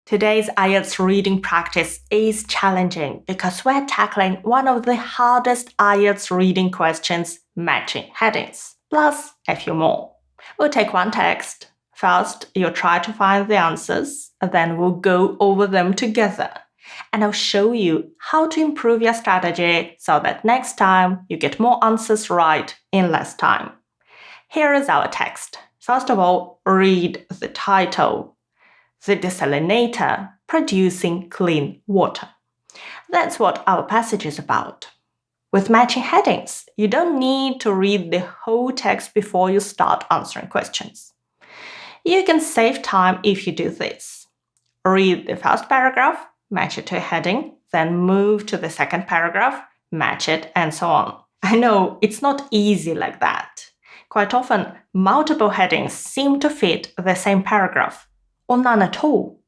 Today's IELTS reading practice is challenging because we're tackling one of the hardest IELTS reading questions, matching headings, plus a few more. We'll take one text. First, you'll try to find the answers, then we'll go over them together. And I'll show you how to improve your strategy so that next time you get more answers right in less time. Here is our text. First of all, read the title. The desalinator producing clean water. That's what our passage is about. With matching headings, you don't need to read the whole text before you start answering questions. You can save time if you do this. Read the first paragraph, match it to a heading, then move to the second paragraph, match it, and so on. I know it's not easy like that. Quite often, multiple headings seem to fit the same paragraph, or none at all.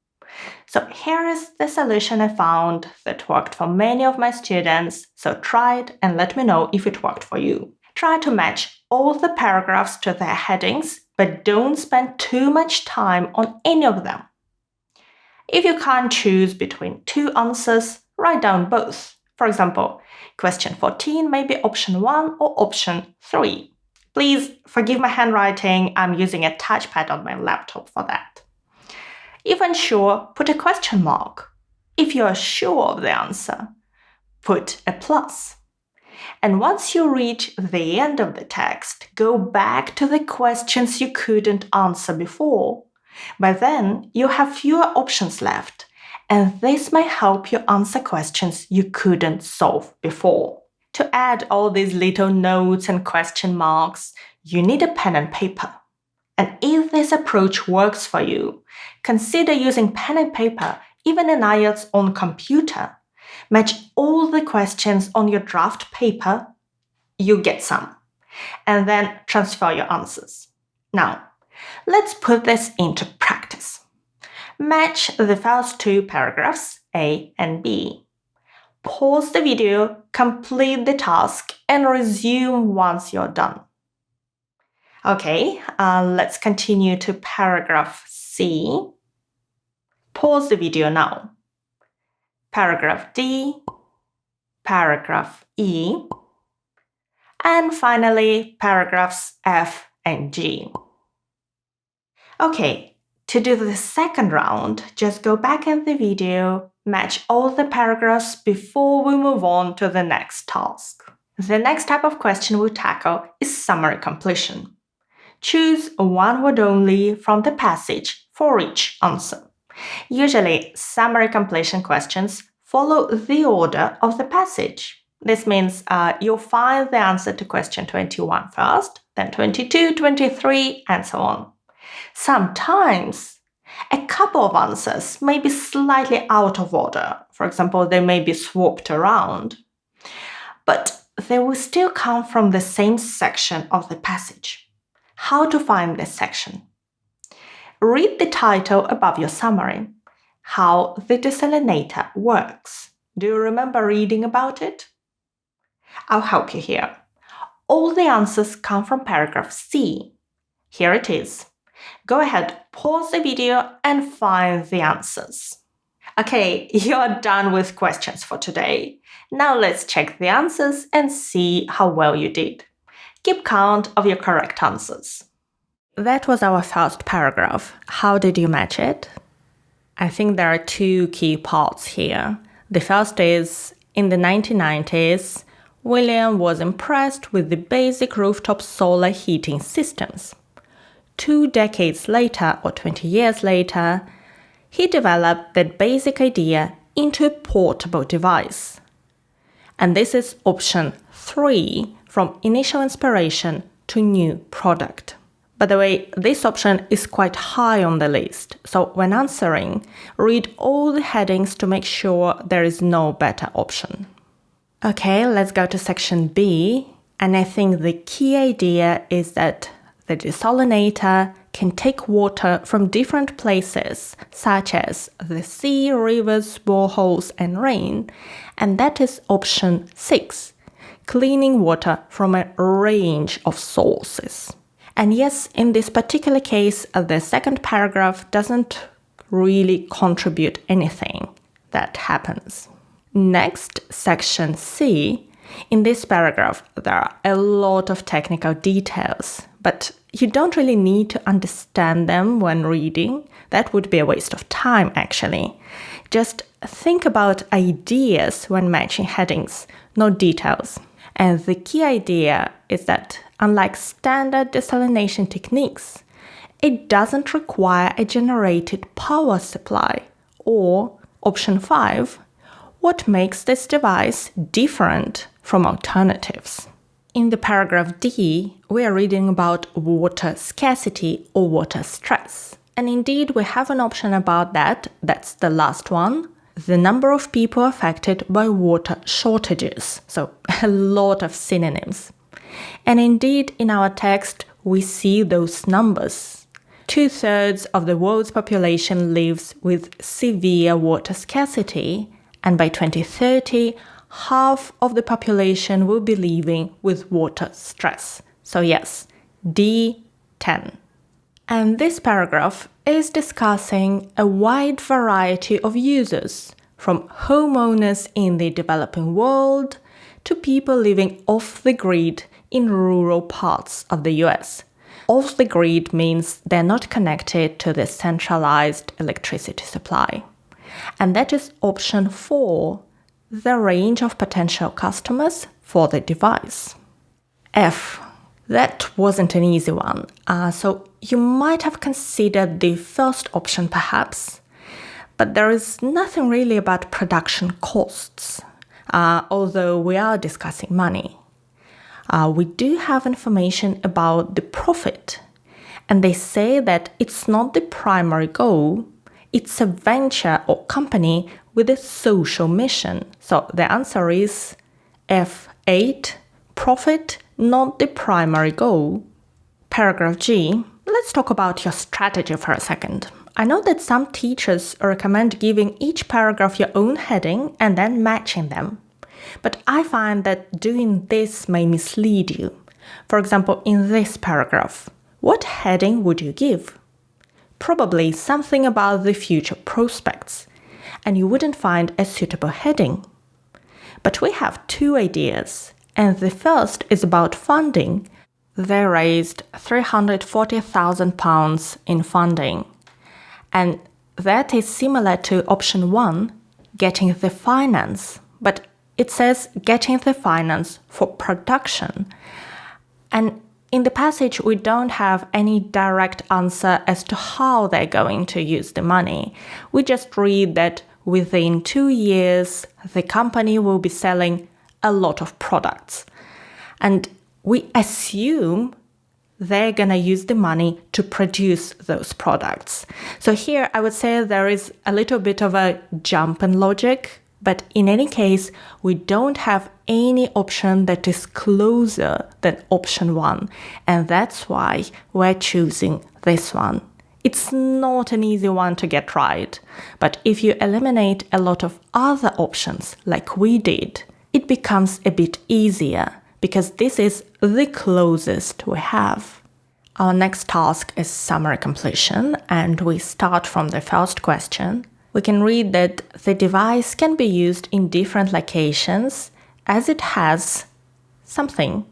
So here is the solution I found that worked for many of my students, so try it and let me know if it worked for you. Try to match all the paragraphs to their headings, but don't spend too much time on any of them. If you can't choose between two answers, write down both. For example, question 14 may be option 1 or option 3. Please forgive my handwriting, I'm using a touchpad on my laptop for that. If unsure, put a question mark. If you are sure of the answer, put a plus. And once you reach the end of the text, go back to the questions you couldn't answer before. By then, you have fewer options left, and this may help you answer questions you couldn't solve before. To add all these little notes and question marks, you need a pen and paper. And if this approach works for you, consider using pen and paper even in IELTS on computer. Match all the questions on your draft paper, you get some, and then transfer your answers. Now, let's put this into practice. Match the first two paragraphs, A and B. Pause the video, complete the task, and resume once you're done. Okay, let's continue to paragraph C. Pause the video now. Paragraph D, paragraph E, and finally paragraphs F and G. Okay, to do the second round, just go back in the video, match all the paragraphs before we move on to the next task. The next type of question we'll tackle is summary completion. Choose one word only from the passage for each answer. Usually, summary completion questions follow the order of the passage. This means you'll find the answer to question 21 first, then 22, 23, and so on. Sometimes, a couple of answers may be slightly out of order. For example, they may be swapped around. But they will still come from the same section of the passage. How to find this section? Read the title above your summary. How the desalinator works. Do you remember reading about it? I'll help you here. All the answers come from paragraph C. Here it is. Go ahead, pause the video and find the answers. Okay, you're done with questions for today. Now let's check the answers and see how well you did. Keep count of your correct answers. That was our first paragraph. How did you match it? I think there are two key parts here. The first is, in the 1990s, William was impressed with the basic rooftop solar heating systems. 2 decades later, or 20 years later, he developed that basic idea into a portable device. And this is option 3, from initial inspiration to new product. By the way, this option is quite high on the list, so when answering, read all the headings to make sure there is no better option. Okay, let's go to section B, and I think the key idea is that the desalinator can take water from different places, such as the sea, rivers, boreholes, and rain, and that is option 6. Cleaning water from a range of sources. And yes, in this particular case, the second paragraph doesn't really contribute anything that happens. Next, section C. In this paragraph, there are a lot of technical details, but you don't really need to understand them when reading. That would be a waste of time, actually. Just think about ideas when matching headings, not details. And the key idea is that, unlike standard desalination techniques, it doesn't require a generated power supply. Or, option 5, what makes this device different from alternatives? In the paragraph D, we are reading about water scarcity or water stress. And indeed, we have an option about that. That's the last one. The number of people affected by water shortages. So a lot of synonyms. And indeed, in our text, we see those numbers. 2/3 of the world's population lives with severe water scarcity, and by 2030, half of the population will be living with water stress. So yes, D10. And this paragraph is discussing a wide variety of users, from homeowners in the developing world to people living off the grid in rural parts of the US. Off the grid means they're not connected to the centralized electricity supply. And that is option 4, the range of potential customers for the device. F. That wasn't an easy one, so you might have considered the first option perhaps, but there is nothing really about production costs, although we are discussing money. We do have information about the profit, and they say that it's not the primary goal, it's a venture or company with a social mission. So the answer is F8, profit, not the primary goal. Paragraph G. Let's talk about your strategy for a second. I know that some teachers recommend giving each paragraph your own heading and then matching them. But I find that doing this may mislead you. For example, in this paragraph, what heading would you give? Probably something about the future prospects, and you wouldn't find a suitable heading. But we have 2 ideas. And the first is about funding. They raised £340,000 in funding. And that is similar to option 1, getting the finance. But it says getting the finance for production. And in the passage, we don't have any direct answer as to how they're going to use the money. We just read that within 2 years, the company will be selling a lot of products. And we assume they're going to use the money to produce those products. So here I would say there is a little bit of a jump in logic, but in any case, we don't have any option that is closer than option 1. And that's why we're choosing this one. It's not an easy one to get right, but if you eliminate a lot of other options like we did, it becomes a bit easier because this is the closest we have. Our next task is summary completion, and we start from the first question. We can read that the device can be used in different locations as it has something.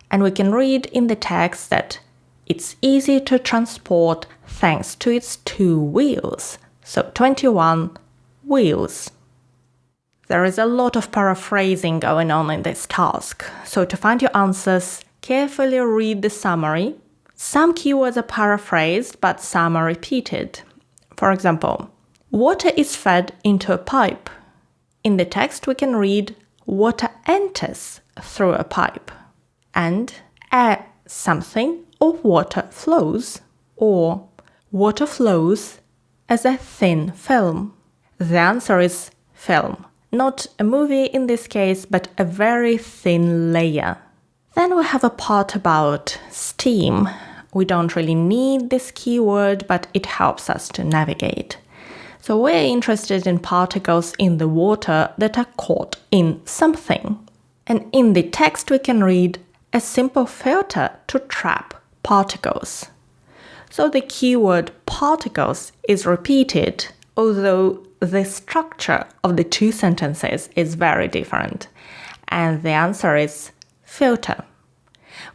And we can read in the text that it's easy to transport thanks to its 2 wheels. So 21 wheels. There is a lot of paraphrasing going on in this task. So to find your answers, carefully read the summary. Some keywords are paraphrased, but some are repeated. For example, water is fed into a pipe. In the text, we can read water enters through a pipe. And something or water flows, or water flows as a thin film. The answer is film. Not a movie in this case, but a very thin layer. Then we have a part about steam. We don't really need this keyword, but it helps us to navigate. So we're interested in particles in the water that are caught in something. And in the text we can read a simple filter to trap particles. So the keyword particles is repeated, although the structure of the two sentences is very different. And the answer is filter.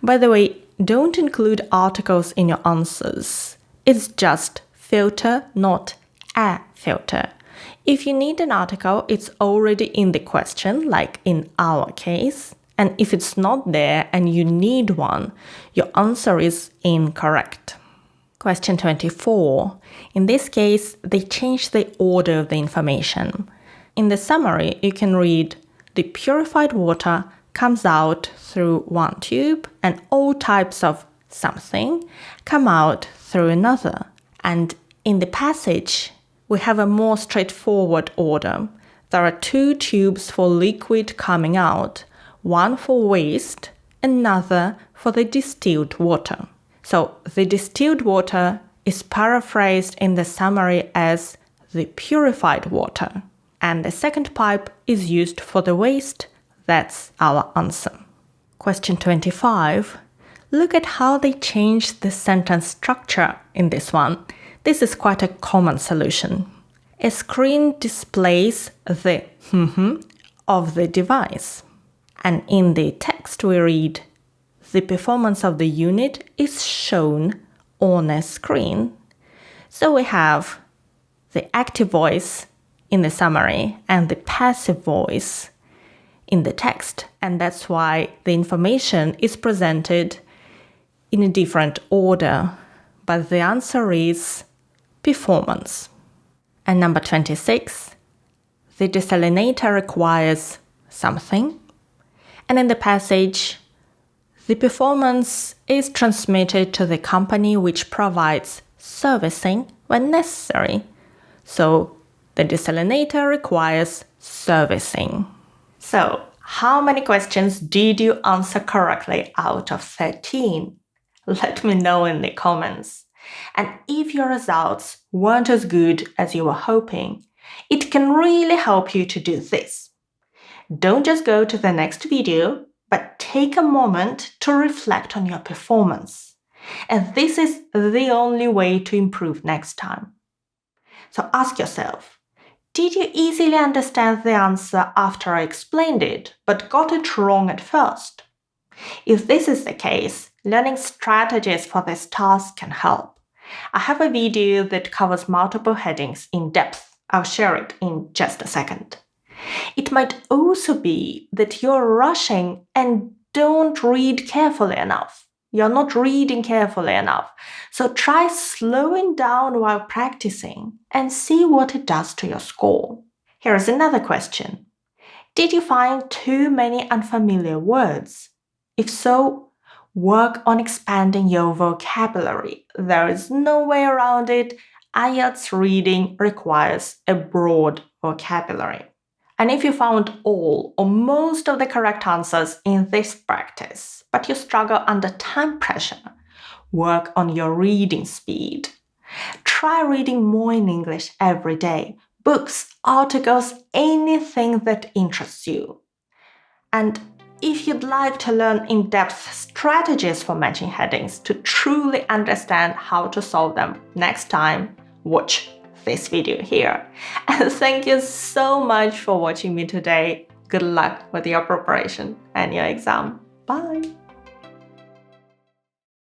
By the way, don't include articles in your answers. It's just filter, not a filter. If you need an article, it's already in the question, like in our case. And if it's not there and you need one, your answer is incorrect. Question 24. In this case, they change the order of the information. In the summary, you can read, the purified water comes out through one tube and all types of something come out through another. And in the passage, we have a more straightforward order. There are two tubes for liquid coming out, one for waste, another for the distilled water. So the distilled water is paraphrased in the summary as the purified water. And the second pipe is used for the waste. That's our answer. Question 25. Look at how they changed the sentence structure in this one. This is quite a common solution. A screen displays the of the device. And in the text we read, the performance of the unit is shown on a screen. So we have the active voice in the summary and the passive voice in the text. And that's why the information is presented in a different order. But the answer is performance. And number 26, the desalinator requires something. And in the passage, the performance is transmitted to the company which provides servicing when necessary. So the desalinator requires servicing. So how many questions did you answer correctly out of 13? Let me know in the comments. And if your results weren't as good as you were hoping, it can really help you to do this. Don't just go to the next video, but take a moment to reflect on your performance. And this is the only way to improve next time. So ask yourself, did you easily understand the answer after I explained it, but got it wrong at first? If this is the case, learning strategies for this task can help. I have a video that covers multiple headings in depth. I'll share it in just a second. It might also be that you're rushing and don't read carefully enough. You're not reading carefully enough. So try slowing down while practicing and see what it does to your score. Here's another question. Did you find too many unfamiliar words? If so, work on expanding your vocabulary. There is no way around it. IELTS reading requires a broad vocabulary. And if you found all or most of the correct answers in this practice, but you struggle under time pressure, work on your reading speed. Try reading more in English every day. Books, articles, anything that interests you. And if you'd like to learn in-depth strategies for matching headings to truly understand how to solve them next time, watch this video here. And thank you so much for watching me today. Good luck with your preparation and your exam. Bye!